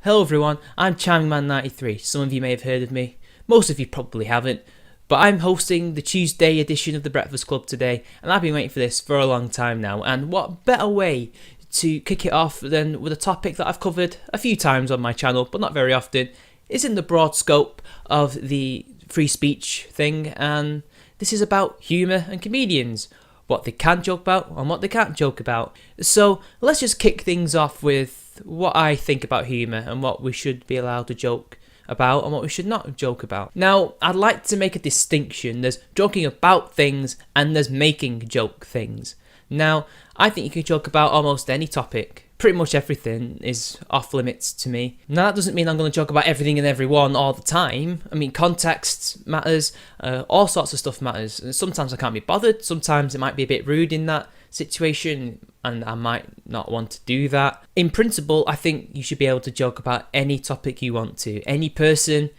Hello everyone, I'm CharmingMan93. Some of you may have heard of me, most of you probably haven't, but I'm hosting the Tuesday edition of The Breakfast Club today, and I've been waiting for this for a long time now, and what better way to kick it off than with a topic that I've covered a few times on my channel, but not very often. It's in the broad scope of the free speech thing, and this is about humour and comedians, what they can joke about and what they can't joke about. So let's just kick things off with what I think about humour and what we should be allowed to joke about and what we should not joke about. Now, I'd like to make a distinction. There's joking about things and there's making joke things. Now, I think you can joke about almost any topic. Pretty much everything is off limits to me. Now, that doesn't mean I'm going to joke about everything and everyone all the time. I mean, context matters, all sorts of stuff matters. And sometimes I can't be bothered, sometimes it might be a bit rude in that situation, and I might not want to do that. In principle, I think you should be able to joke about any topic you want to, any person,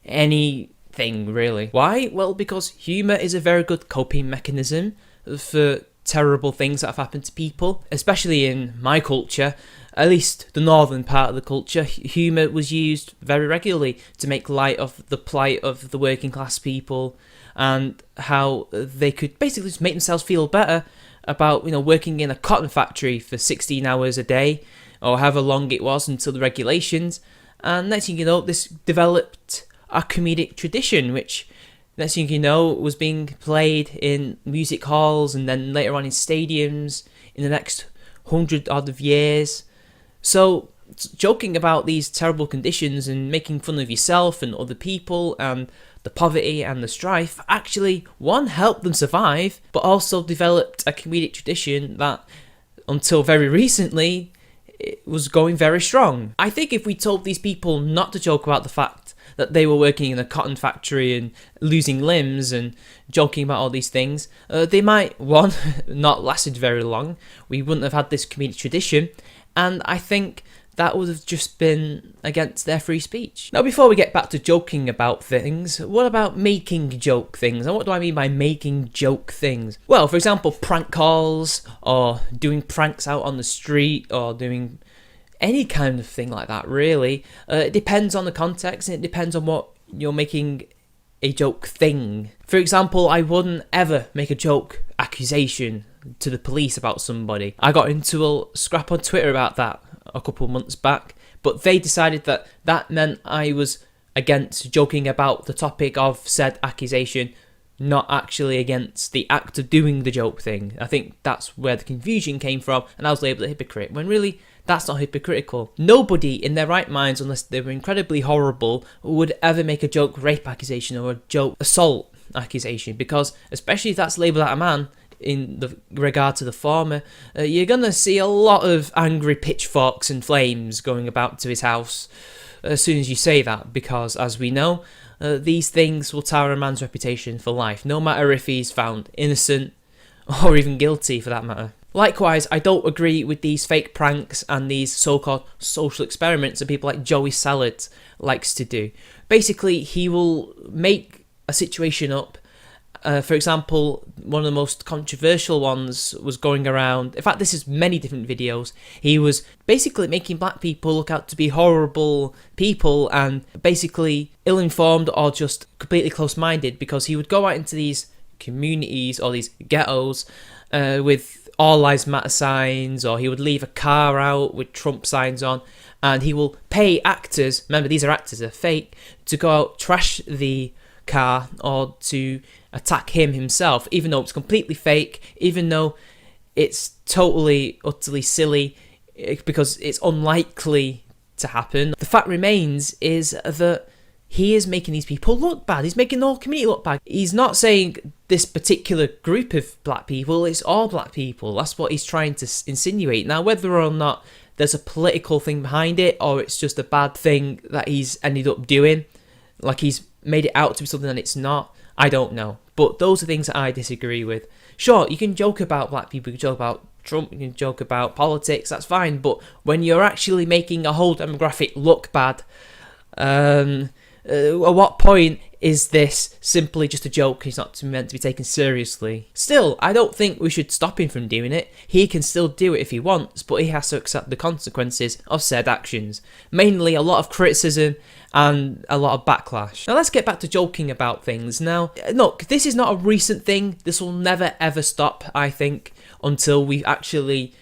anything really. Why? Well, because humour is a very good coping mechanism for terrible things that have happened to people, especially in my culture, at least the northern part of the culture. Humour was used very regularly to make light of the plight of the working class people and how they could basically just make themselves feel better about, working in a cotton factory for 16 hours a day or however long it was until the regulations. And next thing you know, this developed a comedic tradition, which next thing you know was being played in music halls and then later on in stadiums in the next 100 odd of years. So joking about these terrible conditions and making fun of yourself and other people and the poverty and the strife actually, one, helped them survive, but also developed a comedic tradition that until very recently it was going very strong. I think if we told these people not to joke about the fact that they were working in a cotton factory and losing limbs and joking about all these things, they might, one, not lasted very long. We wouldn't have had this comedic tradition, and I think that would have just been against their free speech. Now, before we get back to joking about things, what about making joke things? And what do I mean by making joke things? Well, for example, prank calls, or doing pranks out on the street, or doing any kind of thing like that, really. It depends on the context, and it depends on what you're making a joke thing. For example, I wouldn't ever make a joke accusation to the police about somebody. I got into a scrap on Twitter about that a couple months back, but they decided that that meant I was against joking about the topic of said accusation, not actually against the act of doing the joke thing. I think that's where the confusion came from, and I was labelled a hypocrite, when really that's not hypocritical. Nobody in their right minds, unless they were incredibly horrible, would ever make a joke rape accusation or a joke assault accusation, because especially if that's labelled at a man, in the regard to the former, you're gonna see a lot of angry pitchforks and flames going about to his house as soon as you say that, because as we know, these things will tar a man's reputation for life, no matter if he's found innocent or even guilty for that matter. Likewise, I don't agree with these fake pranks and these so-called social experiments that people like Joey Salad likes to do. Basically, he will make a situation up. For example, one of the most controversial ones was going around, in fact this is many different videos, he was basically making black people look out to be horrible people and basically ill-informed or just completely close-minded, because he would go out into these communities or these ghettos with All Lives Matter signs, or he would leave a car out with Trump signs on, and he will pay actors, remember these are actors, they're fake, to go out, trash the car or to attack him himself, even though it's completely fake, even though it's totally, utterly silly, because it's unlikely to happen. The fact remains is that he is making these people look bad. He's making the whole community look bad. He's not saying this particular group of black people, it's all black people. That's what he's trying to insinuate. Now, whether or not there's a political thing behind it, or it's just a bad thing that he's ended up doing, like he's made it out to be something that it's not, I don't know. But those are things that I disagree with. Sure, you can joke about black people, you can joke about Trump, you can joke about politics, that's fine, but when you're actually making a whole demographic look bad, At what point is this simply just a joke? He's not meant to be taken seriously. Still, I don't think we should stop him from doing it. He can still do it if he wants, but he has to accept the consequences of said actions. Mainly a lot of criticism and a lot of backlash. Now let's get back to joking about things. Now, look, this is not a recent thing. This will never ever stop, I think, until we actually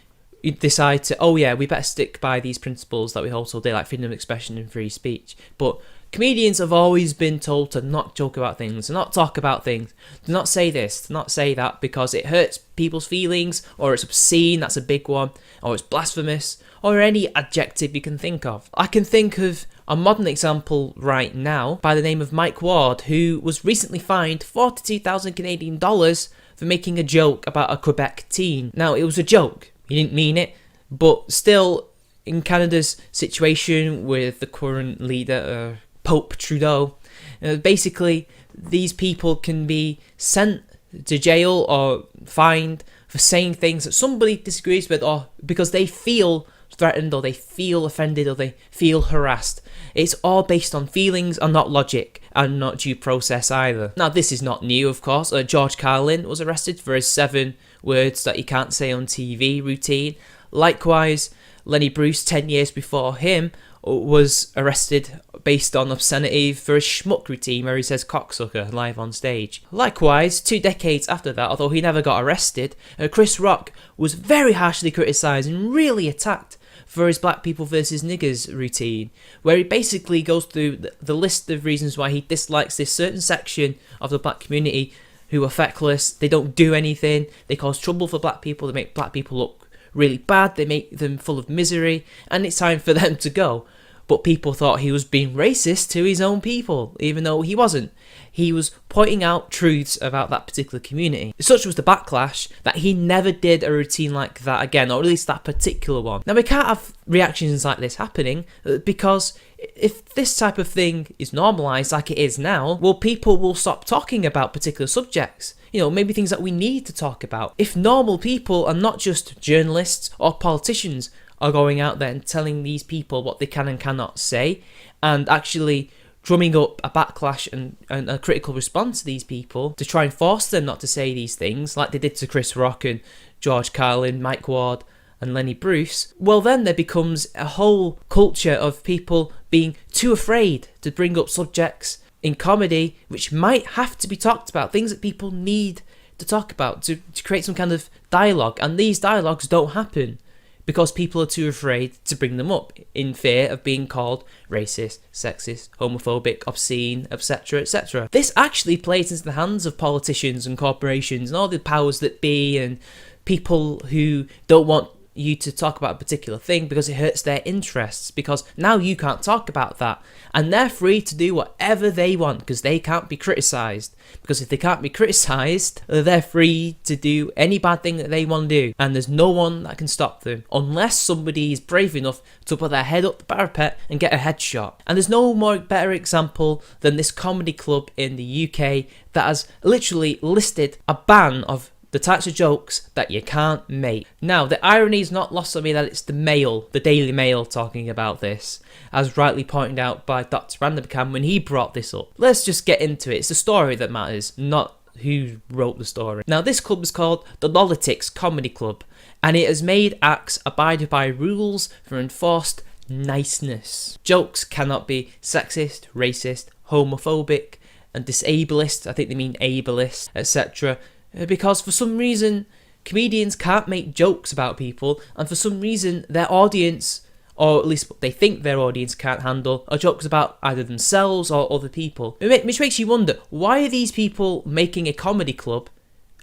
decide to, oh yeah, we better stick by these principles that we hold so dear, like freedom of expression and free speech. But comedians have always been told to not joke about things, to not talk about things, to not say this, to not say that, because it hurts people's feelings, or it's obscene, that's a big one, or it's blasphemous, or any adjective you can think of. I can think of a modern example right now by the name of Mike Ward, who was recently fined 42,000 Canadian dollars for making a joke about a Quebec teen. Now, it was a joke. He didn't mean it, but still, in Canada's situation with the current leader, Pope Trudeau, basically these people can be sent to jail or fined for saying things that somebody disagrees with, or because they feel threatened, or they feel offended, or they feel harassed. It's all based on feelings and not logic, and not due process either. Now, this is not new, of course. George Carlin was arrested for his 7 words that you can't say on TV routine. Likewise, Lenny Bruce, 10 years before him, was arrested based on obscenity for a schmuck routine where he says cocksucker live on stage. Likewise, 2 decades after that, although he never got arrested, Chris Rock was very harshly criticised and really attacked for his black people versus niggers routine, where he basically goes through the list of reasons why he dislikes this certain section of the black community who are feckless, they don't do anything, they cause trouble for black people, they make black people look really bad, they make them full of misery, and it's time for them to go. But people thought he was being racist to his own people, even though he wasn't. He was pointing out truths about that particular community. Such was the backlash that he never did a routine like that again, or at least that particular one. Now, we can't have reactions like this happening, because if this type of thing is normalised like it is now, well, people will stop talking about particular subjects. You know, maybe things that we need to talk about. If normal people, and not just journalists or politicians, are going out there and telling these people what they can and cannot say, and actually drumming up a backlash and a critical response to these people to try and force them not to say these things, like they did to Chris Rock and George Carlin, Mike Ward and Lenny Bruce, well then there becomes a whole culture of people being too afraid to bring up subjects in comedy which might have to be talked about, things that people need to talk about to create some kind of dialogue, and these dialogues don't happen because people are too afraid to bring them up in fear of being called racist, sexist, homophobic, obscene, etc, etc. This actually plays into the hands of politicians and corporations and all the powers that be and people who don't want you to talk about a particular thing because it hurts their interests, because now you can't talk about that, and they're free to do whatever they want because they can't be criticised. Because if they can't be criticised, they're free to do any bad thing that they want to do, and there's no one that can stop them unless somebody is brave enough to put their head up the parapet and get a headshot. And there's no more better example than this comedy club in the UK that has literally listed a ban of the types of jokes that you can't make. Now, the irony is not lost on me that it's the Mail, the Daily Mail, talking about this, as rightly pointed out by Dr. Vanderkam when he brought this up. Let's just get into it. It's the story that matters, not who wrote the story. Now, this club is called the Lolitics Comedy Club, and it has made acts abide by rules for enforced niceness. Jokes cannot be sexist, racist, homophobic, and disableist, I think they mean ableist, etc., because for some reason comedians can't make jokes about people, and for some reason their audience, or at least what they think their audience can't handle, are jokes about either themselves or other people. Which makes you wonder, why are these people making a comedy club,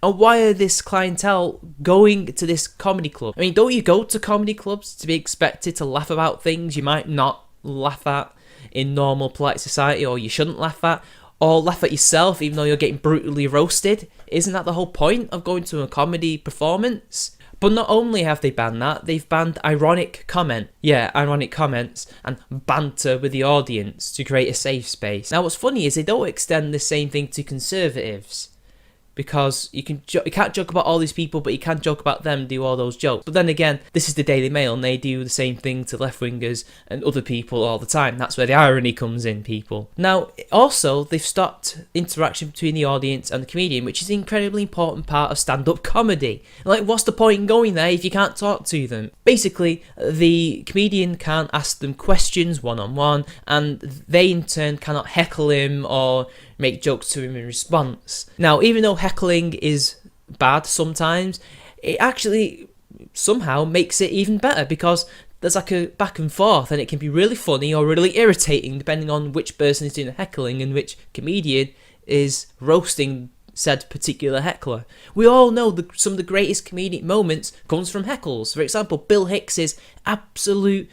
and why are this clientele going to this comedy club? I mean, don't you go to comedy clubs to be expected to laugh about things you might not laugh at in normal polite society, or you shouldn't laugh at, or laugh at yourself even though you're getting brutally roasted? Isn't that the whole point of going to a comedy performance? But not only have they banned that, they've banned ironic comments and banter with the audience to create a safe space. Now what's funny is they don't extend the same thing to conservatives. because you can't joke about all these people, but you can joke about them, do all those jokes. But then again, this is the Daily Mail, and they do the same thing to left-wingers and other people all the time. That's where the irony comes in, people. Now, also, they've stopped interaction between the audience and the comedian, which is an incredibly important part of stand-up comedy. Like, what's the point in going there if you can't talk to them? Basically, the comedian can't ask them questions one-on-one, and they in turn cannot heckle him or make jokes to him in response. Now, even though heckling is bad sometimes, it actually somehow makes it even better, because there's like a back and forth, and it can be really funny or really irritating depending on which person is doing the heckling and which comedian is roasting said particular heckler. We all know some of the greatest comedic moments comes from heckles. For example, Bill Hicks's absolute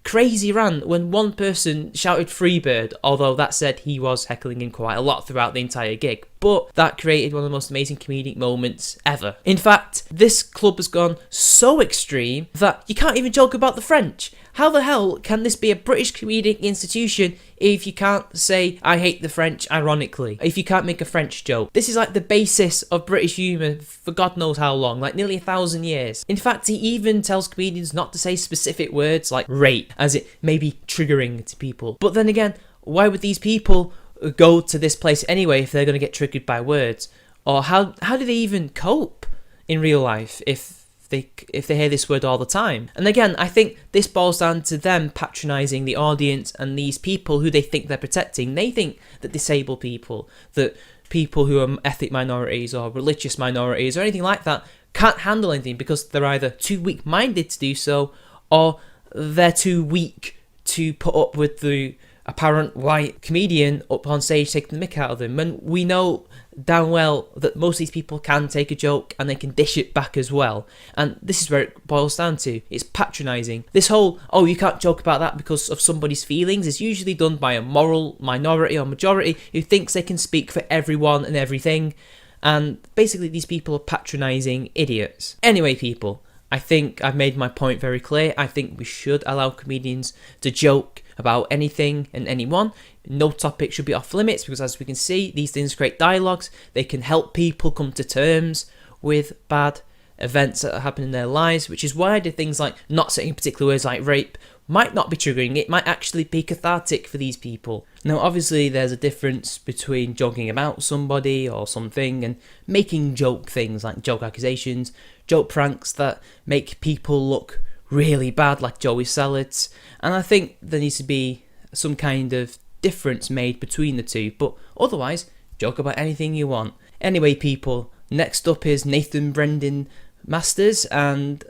crazy rant when one person shouted Freebird, although that said he was heckling him quite a lot throughout the entire gig, but that created one of the most amazing comedic moments ever. In fact, this club has gone so extreme that you can't even joke about the French. How the hell can this be a British comedic institution if you can't say I hate the French ironically, if you can't make a French joke? This is like the basis of British humour for God knows how long, like nearly 1,000 years. In fact, he even tells comedians not to say specific words like rape, as it may be triggering to people. But then again, why would these people go to this place anyway if they're going to get triggered by words? Or how do they even cope in real life if they hear this word all the time? And again, I think this boils down to them patronising the audience and these people who they think they're protecting. They think that disabled people, that people who are ethnic minorities or religious minorities or anything like that can't handle anything because they're either too weak-minded to do so, or they're too weak to put up with the apparent white comedian up on stage taking the mick out of them. And we know damn well that most of these people can take a joke and they can dish it back as well. And this is where it boils down to. It's patronising. This whole, oh, you can't joke about that because of somebody's feelings, is usually done by a moral minority or majority who thinks they can speak for everyone and everything. And basically these people are patronising idiots. Anyway, people, I think I've made my point very clear. I think we should allow comedians to joke about anything and anyone. No topic should be off limits, because as we can see, these things create dialogues. They can help people come to terms with bad events that happen in their lives, which is why I did things like not saying particular words like rape. Might not be triggering, it might actually be cathartic for these people. Now, obviously, there's a difference between joking about somebody or something and making joke things like joke accusations, joke pranks that make people look really bad, like Joey Salads. And I think there needs to be some kind of difference made between the two, but otherwise, joke about anything you want. Anyway, people, next up is Nathan Brendan Masters, and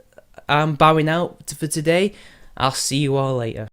I'm bowing out for today. I'll see you all later.